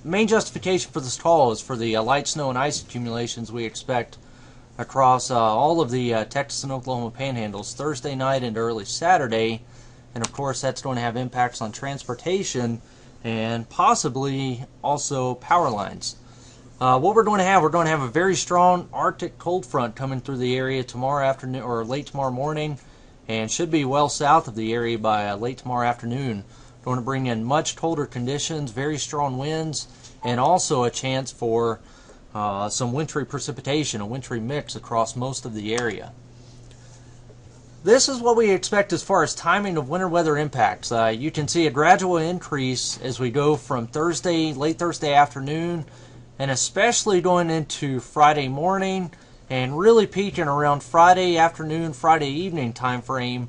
main justification for this call is for the light snow and ice accumulations we expect across all of the Texas and Oklahoma panhandles Thursday night into early Saturday, and of course that's going to have impacts on transportation and possibly also power lines. What we're going to have a very strong Arctic cold front coming through the area tomorrow afternoon or late tomorrow morning, and should be well south of the area by late tomorrow afternoon. Going to bring in much colder conditions, very strong winds, and also a chance for some wintry precipitation, a wintry mix across most of the area. This is what we expect as far as timing of winter weather impacts. You can see a gradual increase as we go from late Thursday afternoon, and especially going into Friday morning, and really peaking around Friday afternoon, Friday evening time frame,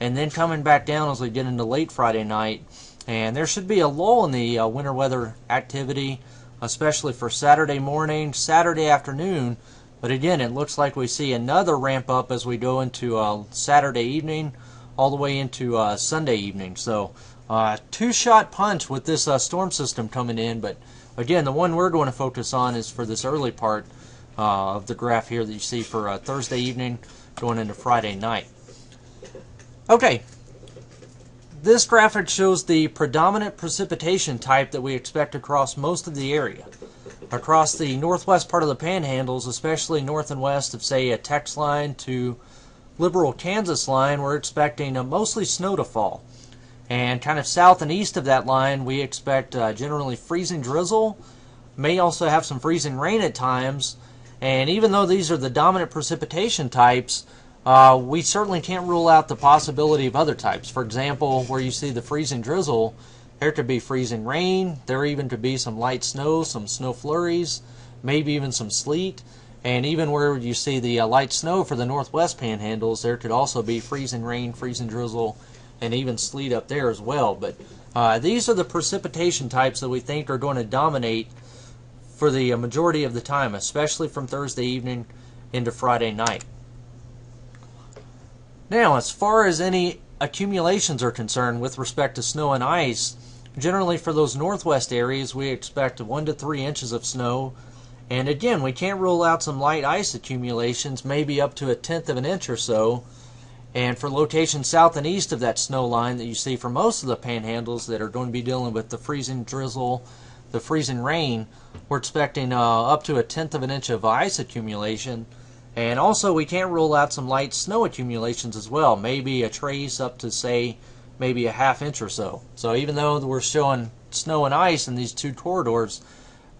and then coming back down as we get into late Friday night. And there should be a lull in the winter weather activity, especially for Saturday morning, Saturday afternoon. But again, it looks like we see another ramp up as we go into Saturday evening all the way into Sunday evening. So two-shot punch with this storm system coming in. But again, the one we're going to focus on is for this early part of the graph here that you see for Thursday evening going into Friday night. Okay, this graphic shows the predominant precipitation type that we expect across most of the area. Across the northwest part of the panhandles, especially north and west of, say, a Tex line to Liberal Kansas line, we're expecting mostly snow to fall. And kind of south and east of that line, we expect generally freezing drizzle, may also have some freezing rain at times. And even though these are the dominant precipitation types, we certainly can't rule out the possibility of other types. For example, where you see the freezing drizzle, there could be freezing rain, there even could be some light snow, some snow flurries, maybe even some sleet. And even where you see the light snow for the northwest panhandles, there could also be freezing rain, freezing drizzle, and even sleet up there as well. But these are the precipitation types that we think are going to dominate for the majority of the time, especially from Thursday evening into Friday night. Now, as far as any accumulations are concerned with respect to snow and ice, generally for those northwest areas we expect 1 to 3 inches of snow, and again we can't rule out some light ice accumulations, maybe up to 1/10 of an inch or so. And for locations south and east of that snow line that you see for most of the panhandles that are going to be dealing with the freezing drizzle, the freezing rain, we're expecting up to 1/10 of an inch of ice accumulation. And also we can't rule out some light snow accumulations as well, maybe a trace up to, say, maybe a 1/2 inch or so. So even though we're showing snow and ice in these two corridors,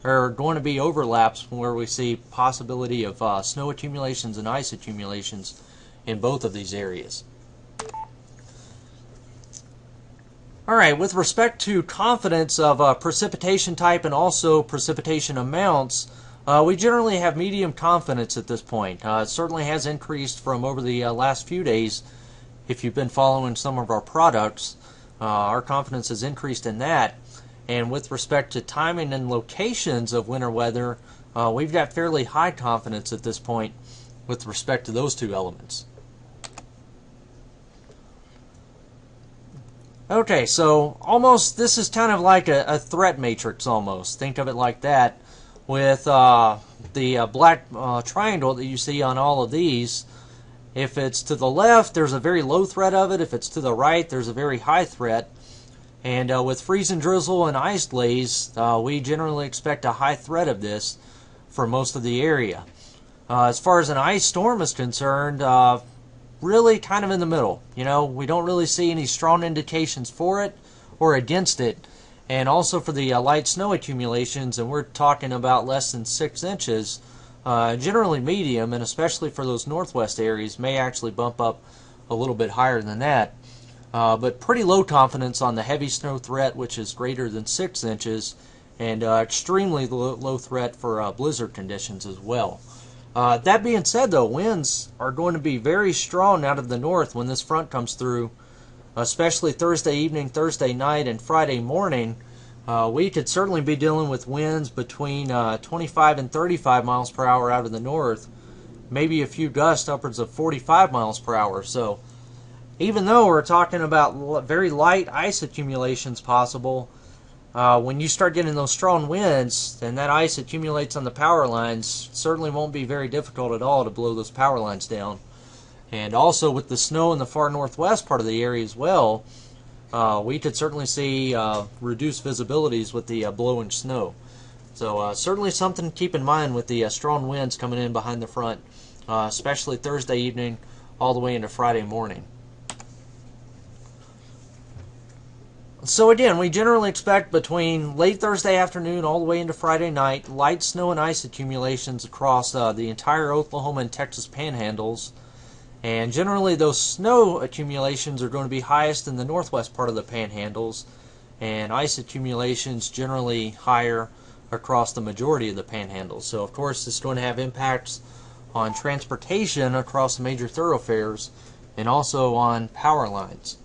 there are going to be overlaps where we see possibility of snow accumulations and ice accumulations in both of these areas. Alright, with respect to confidence of precipitation type and also precipitation amounts, we generally have medium confidence at this point. It certainly has increased from over the last few days. If you've been following some of our products, our confidence has increased in that. And with respect to timing and locations of winter weather, we've got fairly high confidence at this point with respect to those two elements. Okay, so almost this is kind of like a threat matrix almost. Think of it like that, with the black triangle that you see on all of these. If it's to the left, there's a very low threat of it. If it's to the right, there's a very high threat. And with freezing drizzle and ice delays, we generally expect a high threat of this for most of the area. As far as an ice storm is concerned, really kind of in the middle. You know, we don't really see any strong indications for it or against it. And also for the light snow accumulations, and we're talking about less than 6 inches, generally medium, and especially for those northwest areas, may actually bump up a little bit higher than that. But pretty low confidence on the heavy snow threat, which is greater than 6 inches, and extremely low threat for blizzard conditions as well. That being said, though, winds are going to be very strong out of the north when this front comes through, especially Thursday evening, Thursday night, and Friday morning. We could certainly be dealing with winds between 25 and 35 miles per hour out of the north, maybe a few gusts upwards of 45 miles per hour. So even though we're talking about very light ice accumulations possible, when you start getting those strong winds, then that ice accumulates on the power lines. Certainly won't be very difficult at all to blow those power lines down. And also with the snow in the far northwest part of the area as well, we could certainly see reduced visibilities with the blowing snow. So certainly something to keep in mind with the strong winds coming in behind the front, especially Thursday evening all the way into Friday morning. So again, we generally expect between late Thursday afternoon all the way into Friday night, light snow and ice accumulations across the entire Oklahoma and Texas panhandles. And generally those snow accumulations are going to be highest in the northwest part of the panhandles, and ice accumulations generally higher across the majority of the panhandles. So of course it's going to have impacts on transportation across major thoroughfares and also on power lines.